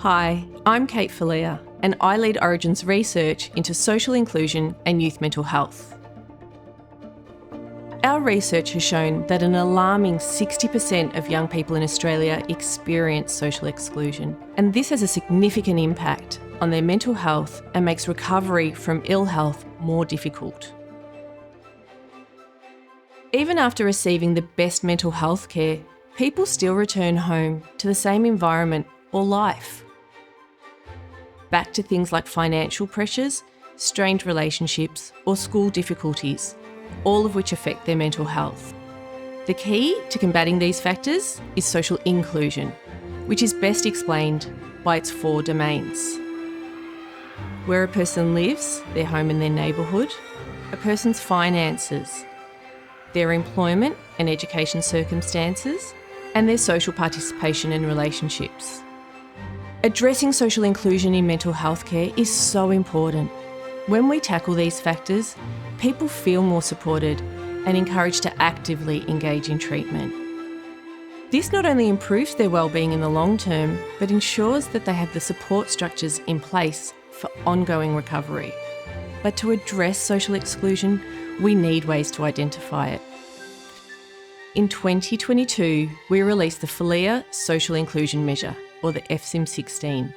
Hi, I'm Kate Filia, and I lead Orygen's research into social inclusion and youth mental health. Our research has shown that an alarming 60% of young people in Australia experience social exclusion, and this has a significant impact on their mental health and makes recovery from ill health more difficult. Even after receiving the best mental health care, people still return home to the same environment or life. Back to things like financial pressures, strained relationships, or school difficulties, all of which affect their mental health. The key to combating these factors is social inclusion, which is best explained by its 4 domains. Where a person lives, their home and their neighbourhood, a person's finances, their employment and education circumstances, and their social participation and relationships. Addressing social inclusion in mental health care is so important. When we tackle these factors, people feel more supported and encouraged to actively engage in treatment. This not only improves their wellbeing in the long term, but ensures that they have the support structures in place for ongoing recovery. But to address social exclusion, we need ways to identify it. In 2022, we released the Filia Social Inclusion Measure, or the FSIM-16.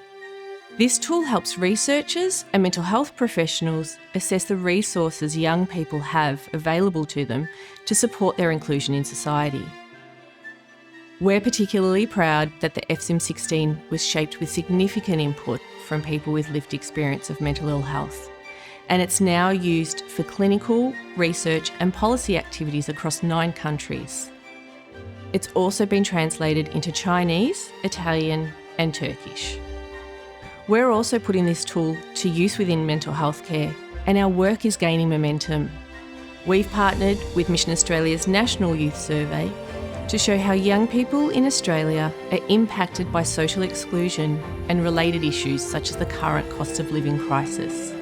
This tool helps researchers and mental health professionals assess the resources young people have available to them to support their inclusion in society. We're particularly proud that the FSIM-16 was shaped with significant input from people with lived experience of mental ill health, and it's now used for clinical, research and policy activities across 9 countries. It's also been translated into Chinese, Italian and Turkish. We're also putting this tool to use within mental health care, and our work is gaining momentum. We've partnered with Mission Australia's National Youth Survey to show how young people in Australia are impacted by social exclusion and related issues such as the current cost of living crisis.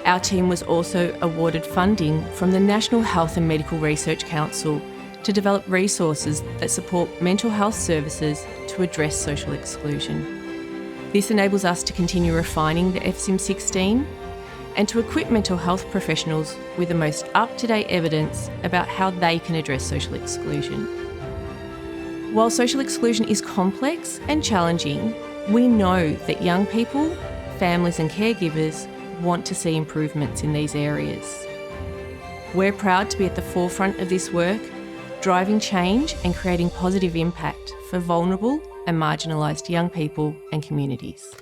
Our team was also awarded funding from the National Health and Medical Research Council to develop resources that support mental health services to address social exclusion. This enables us to continue refining the FSIM-16 and to equip mental health professionals with the most up-to-date evidence about how they can address social exclusion. While social exclusion is complex and challenging, we know that young people, families and caregivers want to see improvements in these areas. We're proud to be at the forefront of this work, driving change and creating positive impact for vulnerable and marginalised young people and communities.